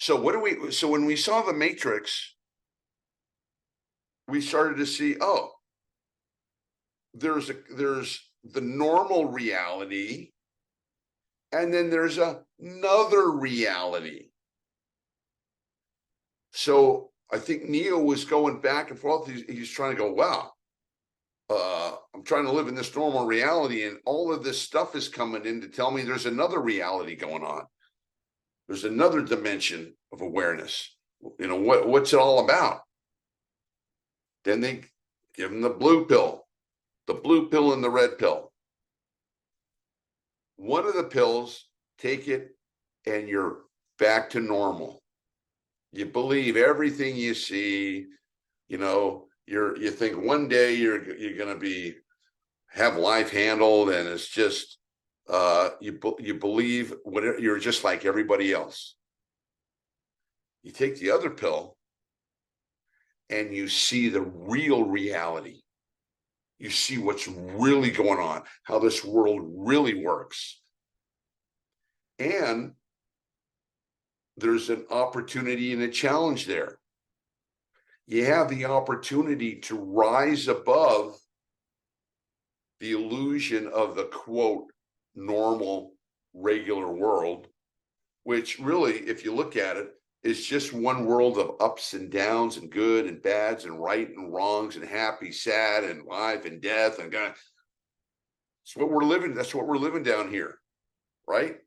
So when we saw the Matrix, we started to see, oh, there's the normal reality, and then there's another reality. So I think Neo was going back and forth. He's trying to go, wow, I'm trying to live in this normal reality, and all of this stuff is coming in to tell me there's another reality going on. There's another dimension of awareness. What's it all about? Then they give him the blue pill and the red pill. One of the pills, take it and you're back to normal. You believe everything you see. You think one day you're going to have life handled, and it's just you believe whatever, you're just like everybody else. You take the other pill and you see the real reality. You see what's really going on, how this world really works. And there's an opportunity and a challenge there. You have the opportunity to rise above the illusion of the quote normal, regular world, which really, if you look at it, is just one world of ups and downs and good and bads and right and wrongs and happy, sad, and life and death and God. That's what we're living. That's what we're living down here, right?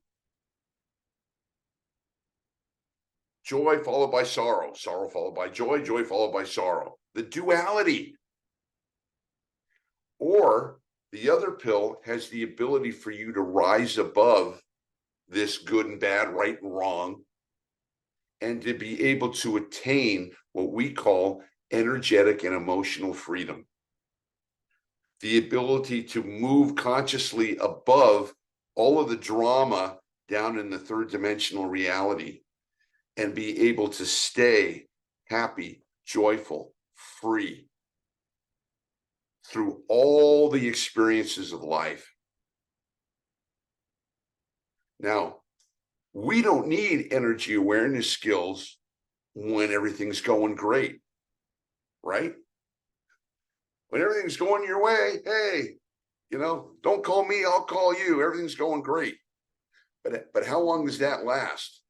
Joy followed by sorrow, sorrow followed by joy, joy followed by sorrow. The duality. Or the other pill has the ability for you to rise above this good and bad, right and wrong, and to be able to attain what we call energetic and emotional freedom. The ability to move consciously above all of the drama down in the third dimensional reality and be able to stay happy, joyful, free through all the experiences of life. Now, we don't need energy awareness skills when everything's going great, right? When everything's going your way, hey, don't call me, I'll call you. Everything's going great. But how long does that last?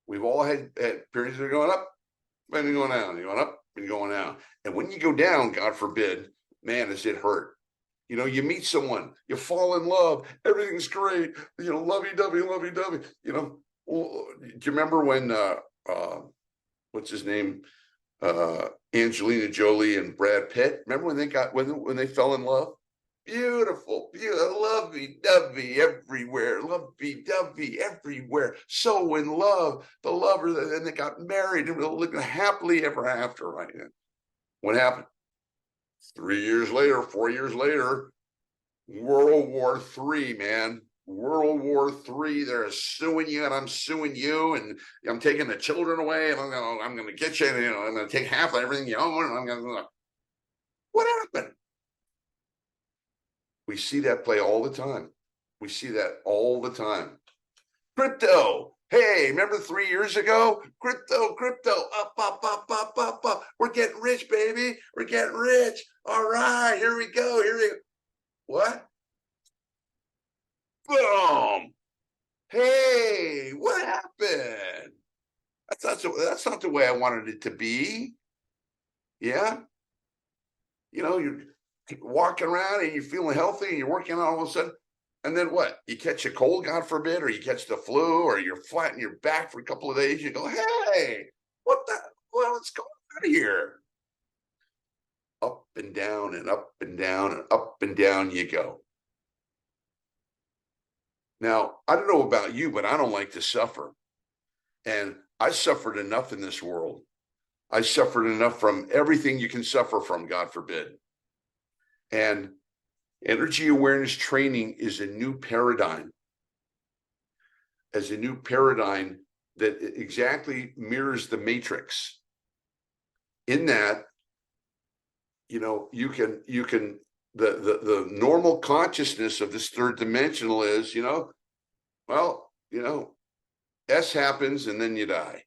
We've all had periods that are going up, and going down, going up and going down. And when you go down, God forbid, man, does it hurt. You meet someone, you fall in love, everything's great, lovey-dovey, lovey-dovey. Do you remember when, what's his name? Angelina Jolie and Brad Pitt. Remember when they fell in love? Beautiful, lovey-dovey everywhere, lovey-dovey everywhere. So in love, the lover, and they got married and were living happily ever after. Right? What happened? 3 years later, 4 years later, World War III, man. World War III. They're suing you, and I'm suing you, and I'm taking the children away, and I'm going to get you, and I'm going to take half of everything you own. And I'm going to. What happened? We see that play all the time. We see that all the time. Crypto. Hey, remember 3 years ago? Crypto, up, up, up, up, up, up. We're getting rich, baby. We're getting rich. All right, here we go. What? Boom. Hey, what happened? That's not the way I wanted it to be. Yeah. You're walking around and you're feeling healthy and you're working out all of a sudden. And then what? You catch a cold, God forbid, or you catch the flu, or you're flat in your back for a couple of days. You go, hey, what's going on here? Up and down and up and down and up and down you go. Now, I don't know about you, but I don't like to suffer. And I suffered enough in this world. I suffered enough from everything you can suffer from, God forbid. And energy awareness training is a new paradigm. As a new paradigm that exactly mirrors the Matrix. In that, you can the normal consciousness of this third dimensional is, S happens and then you die.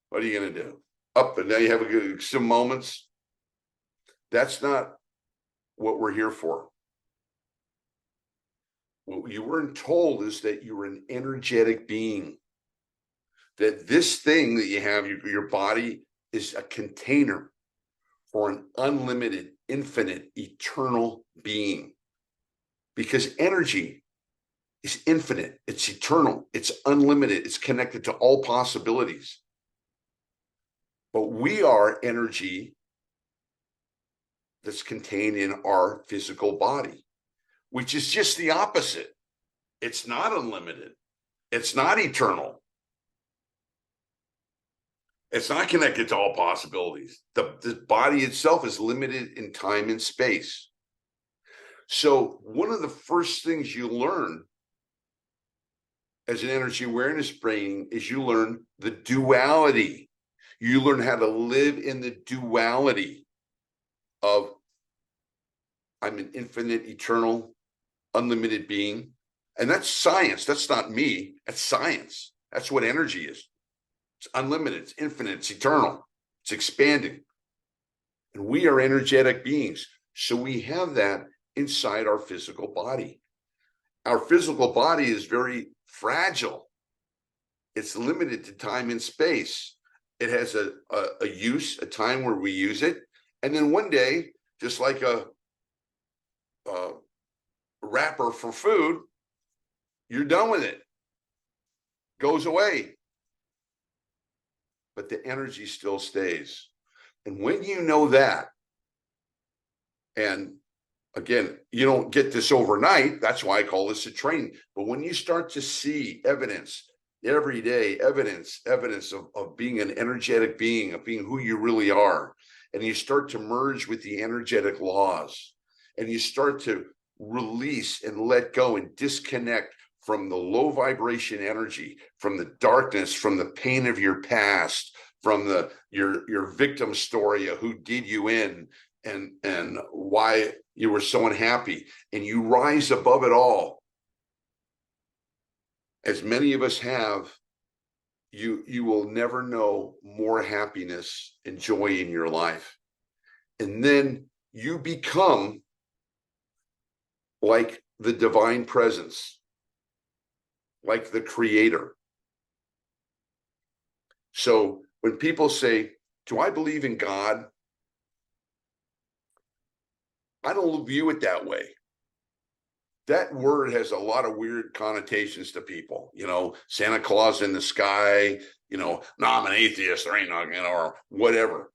What are you going to do? Up and now you have some moments. That's not what we're here for. What you weren't told is that you're an energetic being. That this thing that you have, your body, is a container for an unlimited, infinite, eternal being. Because energy is infinite, it's eternal, it's unlimited, it's connected to all possibilities. But we are energy that's contained in our physical body, which is just the opposite. It's not unlimited. It's not eternal. It's not connected to all possibilities. The body itself is limited in time and space. So one of the first things you learn as an energy awareness brain is you learn the duality. You learn how to live in the duality of I'm an infinite, eternal, unlimited being. And that's science. That's not me. That's science. That's what energy is. It's unlimited. It's infinite. It's eternal. It's expanding. And we are energetic beings. So we have that inside our physical body. Our physical body is very fragile. It's limited to time and space. It has a time where we use it. And then one day, just like a wrapper for food, you're done with it. Goes away. But the energy still stays. And when you know that, and again, you don't get this overnight. That's why I call this a training. But when you start to see evidence every day, evidence of being an energetic being, of being who you really are, and you start to merge with the energetic laws, and you start to release and let go and disconnect from the low vibration energy, from the darkness, from the pain of your past, from your victim story of who did you in and why you were so unhappy, and you rise above it all, as many of us have, you will never know more happiness and joy in your life. And then you become like the divine presence, like the creator. So when people say, do I believe in God? I don't view it that way. That word has a lot of weird connotations to people, Santa Claus in the sky, no, I'm an atheist, there ain't nothing, or whatever.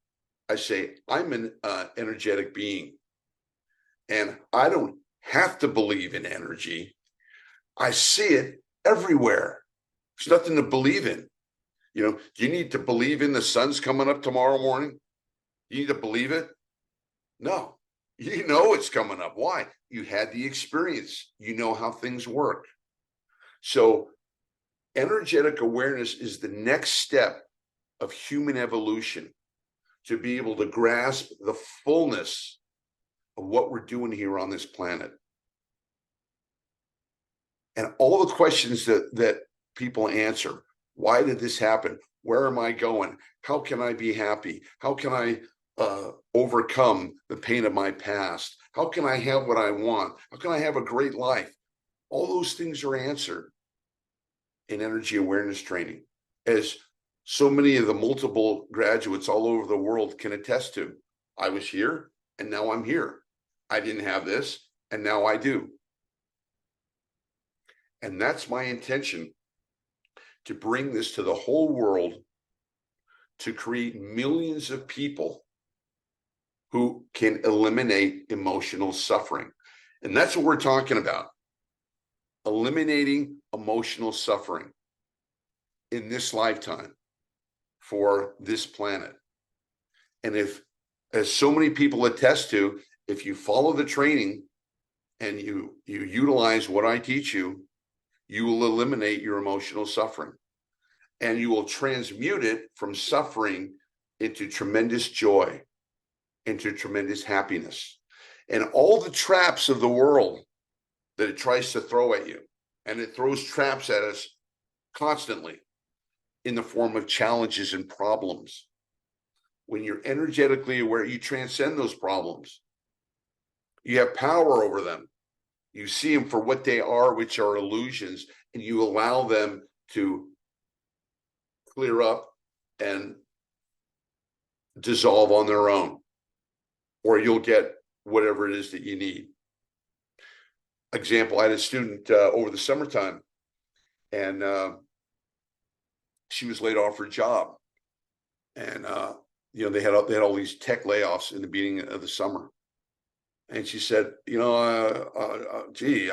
I say, I'm an energetic being, and I don't have to believe in energy. I see it everywhere. There's nothing to believe in. Do you need to believe in the sun's coming up tomorrow morning? You need to believe it? No. You know it's coming up. Why? You had the experience. You know how things work. So energetic awareness is the next step of human evolution, to be able to grasp the fullness of what we're doing here on this planet. And all the questions that people answer. Why did this happen? Where am I going? How can I be happy? How can I overcome the pain of my past? How can I have what I want? How can I have a great life? All those things are answered in energy awareness training, as so many of the multiple graduates all over the world can attest to. I was here and now I'm here. I didn't have this and now I do. And that's my intention, to bring this to the whole world, to create millions of people who can eliminate emotional suffering. And that's what we're talking about. Eliminating emotional suffering in this lifetime for this planet. And if, as so many people attest to, if you follow the training and you utilize what I teach you, you will eliminate your emotional suffering. And you will transmute it from suffering into tremendous joy, into tremendous happiness. And all the traps of the world that it tries to throw at you, and it throws traps at us constantly. in the form of challenges and problems. When you're energetically aware, you transcend those problems. You have power over them. You see them for what they are, which are illusions, and you allow them to clear up and dissolve on their own, or you'll get whatever it is that you need. Example, I had a student over the summertime, and she was laid off her job. And they had all these tech layoffs in the beginning of the summer. And she said, gee,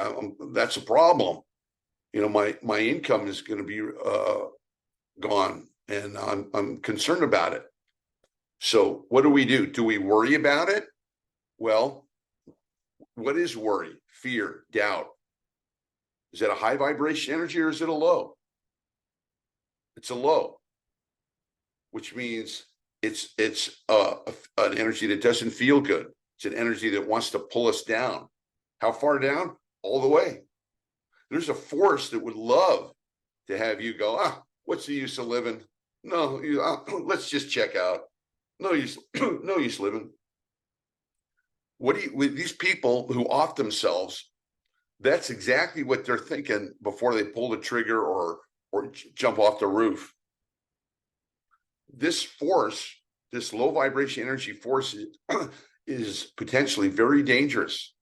that's a problem. My income is going to be gone, and I'm concerned about it. So what do? Do we worry about it? Well, what is worry? Fear, doubt. Is it a high vibration energy or is it a low? It's a low, which means it's an energy that doesn't feel good. It's an energy that wants to pull us down. How far down? All the way. There's a force that would love to have you go, what's the use of living? No, let's just check out. No use, no use living. With these people who off themselves, that's exactly what they're thinking before they pull the trigger or jump off the roof. This force, this low vibration energy force is potentially very dangerous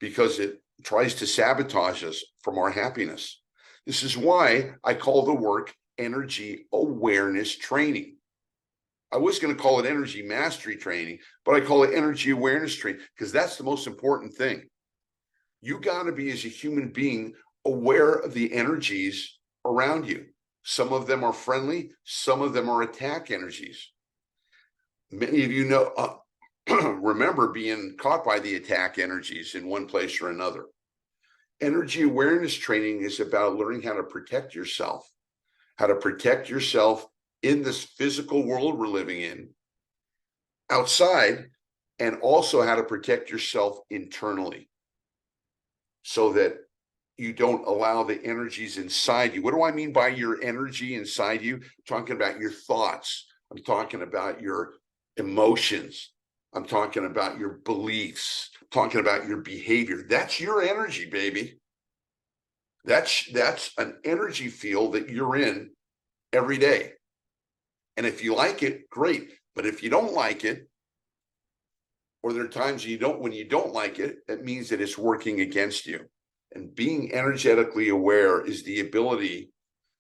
because it tries to sabotage us from our happiness. This is why I call the work energy awareness training. I was going to call it energy mastery training, but I call it energy awareness training because that's the most important thing. You got to be, as a human being, aware of the energies around you. Some of them are friendly, some of them are attack energies. Many of you know, remember being caught by the attack energies in one place or another. Energy awareness training is about learning how to protect yourself, in this physical world we're living in, outside, and also how to protect yourself internally so that you don't allow the energies inside you. What do I mean by your energy inside you? I'm talking about your thoughts. I'm talking about your emotions. I'm talking about your beliefs. I'm talking about your behavior. That's your energy, baby. That's an energy field that you're in every day. And if you like it, great. But if you don't like it, or there are times when you don't like it, that means that it's working against you. And being energetically aware is the ability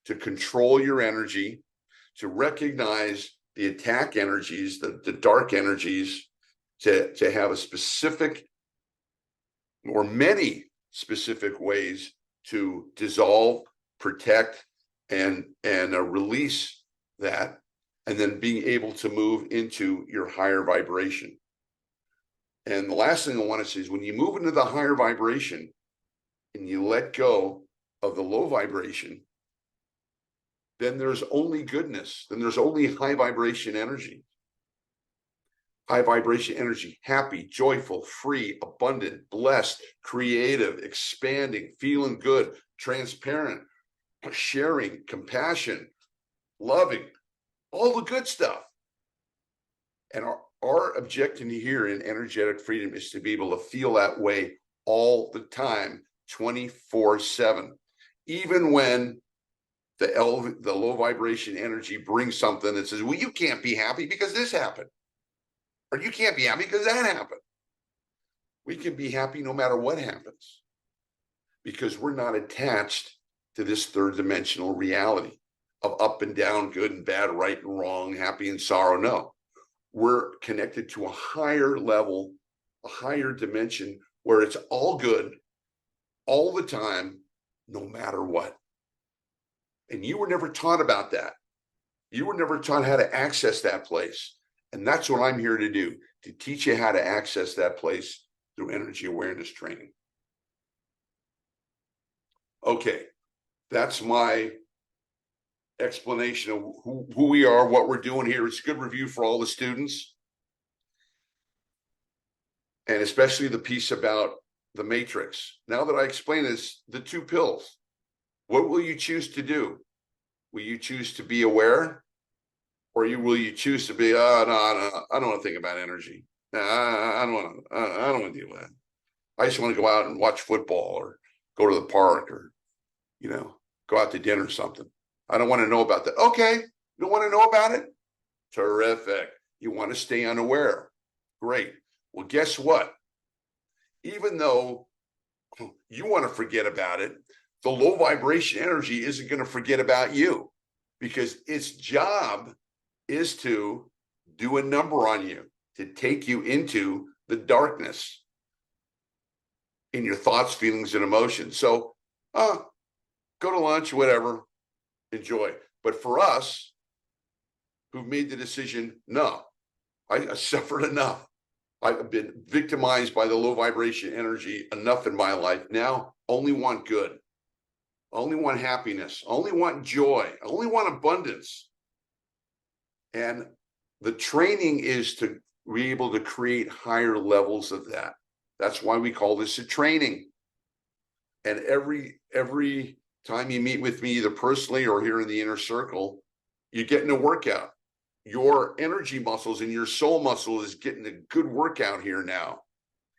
to control your energy, to recognize the attack energies, the dark energies, to have a specific or many specific ways to dissolve, protect, and release that, and then being able to move into your higher vibration. And the last thing I want to say is when you move into the higher vibration and you let go of the low vibration, then there's only goodness. Then there's only high vibration energy. High vibration energy, happy, joyful, free, abundant, blessed, creative, expanding, feeling good, transparent, sharing, compassion, loving, all the good stuff. And our objective here in energetic freedom is to be able to feel that way all the time, 24/7. Even when the low vibration energy brings something that says, well, you can't be happy because this happened. Or you can't be happy because that happened. We can be happy no matter what happens because we're not attached to this third dimensional reality of up and down, good and bad, right and wrong, happy and sorrow. No, we're connected to a higher level, a higher dimension where it's all good all the time, no matter what. And you were never taught about that. You were never taught how to access that place. And that's what I'm here to do, to teach you how to access that place through energy awareness training. Okay, that's my explanation of who we are, what we're doing here. It's a good review for all the students. And especially the piece about the matrix. Now that I explain this, the two pills, what will you choose to do? Will you choose to be aware, or will you choose to be, oh, no, I don't want to think about energy. No, I don't want to. I don't want to deal with that. I just want to go out and watch football or go to the park or, go out to dinner or something. I don't want to know about that. Okay, you don't want to know about it? Terrific. You want to stay unaware. Great. Well, guess what? Even though you want to forget about it, the low vibration energy isn't going to forget about you, because its job is to do a number on you, to take you into the darkness in your thoughts, feelings, and emotions. So, go to lunch, whatever, enjoy. But for us who've made the decision, no, I suffered enough. I've been victimized by the low vibration energy enough in my life. Now, only want good, only want happiness, only want joy, only want abundance. And the training is to be able to create higher levels of that. That's why we call this a training. And every time you meet with me, either personally or here in the inner circle, you're getting a workout. Your energy muscles and your soul muscle is getting a good workout here now,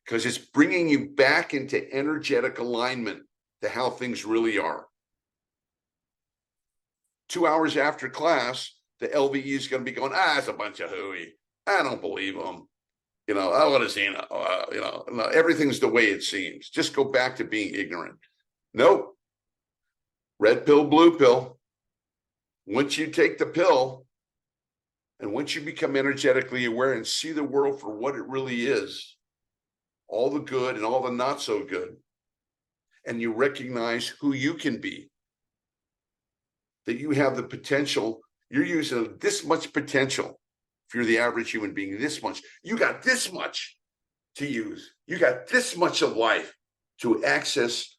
because it's bringing you back into energetic alignment to how things really are. 2 hours after class, the LVE is going to be going, it's a bunch of hooey. I don't believe them. What is everything's the way it seems. Just go back to being ignorant. Nope. Red pill, blue pill. Once you take the pill, and once you become energetically aware and see the world for what it really is, all the good and all the not so good, and you recognize who you can be, that you have the potential, you're using this much potential. If you're the average human being, this much, you got this much to use. You got this much of life to access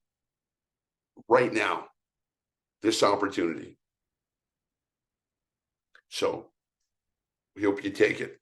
right now, this opportunity. So we hope you take it.